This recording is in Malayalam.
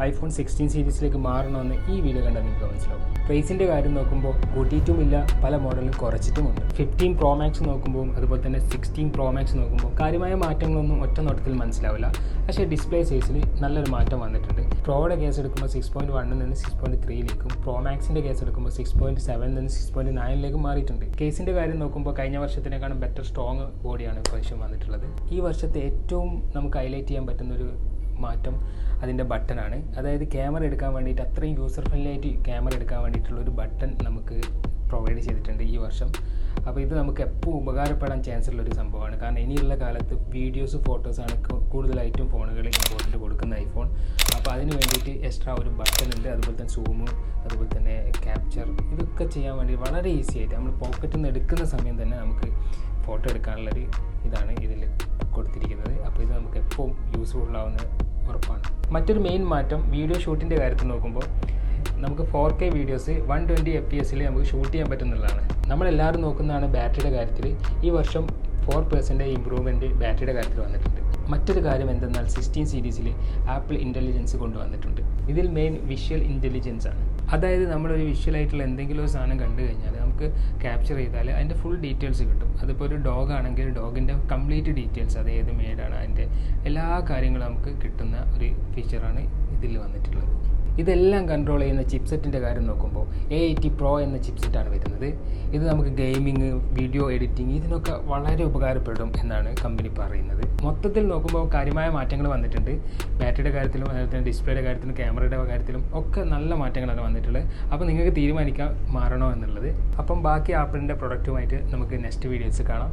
ഐഫോൺ 16 സീരീസിലേക്ക് മാറണമെന്ന് ഈ വീഡിയോ കണ്ടാൽ നിങ്ങൾക്ക് മനസ്സിലാവും. പ്രൈസിൻ്റെ കാര്യം നോക്കുമ്പോൾ കൂട്ടിയിട്ടുമില്ല, പല മോഡലും കുറച്ചിട്ടുമുണ്ട്. 15 Pro Max നോക്കുമ്പോൾ അതുപോലെ തന്നെ 16 Pro Max നോക്കുമ്പോൾ കാര്യമായ മാറ്റങ്ങളൊന്നും ഒറ്റ നോട്ടത്തിൽ മനസ്സിലാവില്ല. പക്ഷേ ഡിസ്പ്ലേ സൈസിൽ നല്ലൊരു മാറ്റം വന്നിട്ടുണ്ട്. പ്രോയുടെ കേസ് എടുക്കുമ്പോൾ 6.1 നിന്ന് 6.3ലേക്കും Pro Maxൻ്റെ കേസ് എടുക്കുമ്പോൾ 6.7 നിന്ന് 6.9ലേക്കും മാറിയിട്ടുണ്ട്. കേസിൻ്റെ കാര്യം നോക്കുമ്പോൾ കഴിഞ്ഞ വർഷത്തിനേക്കാളും ബെറ്റർ സ്ട്രോങ് ബോഡിയാണ് ഇപ്രാവശ്യം വന്നിട്ടുള്ളത്. ഈ വർഷത്തെ ഏറ്റവും നമുക്ക് ഹൈലൈറ്റ് ചെയ്യാൻ പറ്റുന്നൊരു മാറ്റം അതിൻ്റെ ബട്ടനാണ്. അതായത് ക്യാമറ എടുക്കാൻ വേണ്ടിയിട്ട് അത്രയും യൂസർ ഫ്രണ്ട്ലി ആയിട്ട് ക്യാമറ എടുക്കാൻ വേണ്ടിയിട്ടുള്ളൊരു ബട്ടൺ നമുക്ക് പ്രൊവൈഡ് ചെയ്തിട്ടുണ്ട് ഈ വർഷം. അപ്പോൾ ഇത് നമുക്ക് എപ്പോൾ ഉപകാരപ്പെടാൻ ചാൻസ് ഉള്ളൊരു സംഭവമാണ്. കാരണം ഇനിയുള്ള കാലത്ത് വീഡിയോസ് ഫോട്ടോസാണ് കൂടുതലായിട്ടും ഫോണുകളിൽ ഇമ്പോർട്ടൻ്റ് കൊടുക്കുന്ന ഐഫോൺ. അപ്പോൾ അതിന് വേണ്ടിയിട്ട് എക്സ്ട്രാ ഒരു ബട്ടൺ ഉണ്ട്. അതുപോലെ തന്നെ സൂം, അതുപോലെ തന്നെ ക്യാപ്ചർ, ഇതൊക്കെ ചെയ്യാൻ വേണ്ടി വളരെ ഈസി ആയിട്ട് നമ്മൾ പോക്കറ്റിൽ നിന്ന് എടുക്കുന്ന സമയം തന്നെ നമുക്ക് ഫോട്ടോ എടുക്കാനുള്ളൊരു ഇതാണ് ഇതിൽ കൊടുത്തിരിക്കുന്നത്. അപ്പോൾ ഇത് നമുക്ക് എപ്പോൾ യൂസ്ഫുൾ ആവുന്ന ഉറപ്പാണ്. മറ്റൊരു മെയിൻ മാറ്റം വീഡിയോ ഷൂട്ടിൻ്റെ കാര്യത്തിൽ നോക്കുമ്പോൾ നമുക്ക് 4K വീഡിയോസ് 120 FPS നമുക്ക് ഷൂട്ട് ചെയ്യാൻ പറ്റുന്നതാണ്. നമ്മളെല്ലാവരും നോക്കുന്നതാണ് ബാറ്ററിയുടെ കാര്യത്തിൽ. ഈ വർഷം 4% ഇമ്പ്രൂവ്മെൻറ്റ് ബാറ്ററിയുടെ കാര്യത്തിൽ വന്നിട്ടുണ്ട്. മറ്റൊരു കാര്യം എന്തെന്നാൽ 16 സീരീസിൽ ആപ്പിൾ ഇൻ്റലിജൻസ് കൊണ്ടുവന്നിട്ടുണ്ട്. ഇതിൽ മെയിൻ വിഷ്വൽ ഇൻ്റലിജൻസ് ആണ്. അതായത് നമ്മളൊരു വിഷ്വലായിട്ടുള്ള എന്തെങ്കിലും ഒരു സാധനം കണ്ടു കഴിഞ്ഞാൽ നമുക്ക് ക്യാപ്ചർ ചെയ്താൽ അതിൻ്റെ ഫുൾ ഡീറ്റെയിൽസ് കിട്ടും. അതിപ്പോൾ ഒരു ഡോഗ് ആണെങ്കിൽ ഡോഗിൻ്റെ കംപ്ലീറ്റ് ഡീറ്റെയിൽസ്, അത് ഏത് മേഡാണ്, അതിൻ്റെ എല്ലാ കാര്യങ്ങളും നമുക്ക് കിട്ടുന്ന ഒരു ഫീച്ചറാണ് ഇതിൽ വന്നിട്ടുള്ളത്. ഇതെല്ലാം കൺട്രോൾ ചെയ്യുന്ന ചിപ്സെറ്റിൻ്റെ കാര്യം നോക്കുമ്പോൾ A80 Pro എന്ന ചിപ്സെറ്റാണ് വരുന്നത്. ഇത് നമുക്ക് ഗെയിമിങ്, വീഡിയോ എഡിറ്റിംഗ് ഇതിനൊക്കെ വളരെ ഉപകാരപ്പെടും എന്നാണ് കമ്പനി പറയുന്നത്. മൊത്തത്തിൽ നോക്കുമ്പോൾ കാര്യമായ മാറ്റങ്ങൾ വന്നിട്ടുണ്ട്. ബാറ്ററിയുടെ കാര്യത്തിലും അതുപോലെ തന്നെ ഡിസ്പ്ലേയുടെ കാര്യത്തിലും ക്യാമറയുടെ കാര്യത്തിലും ഒക്കെ നല്ല മാറ്റങ്ങളാണ് വന്നിട്ടുള്ളത്. അപ്പോൾ നിങ്ങൾക്ക് തീരുമാനിക്കാം മാറണോ എന്നുള്ളത്. അപ്പം ബാക്കി ആപ്പിളിൻ്റെ പ്രൊഡക്റ്റുമായിട്ട് നമുക്ക് നെക്സ്റ്റ് വീഡിയോസ് കാണാം.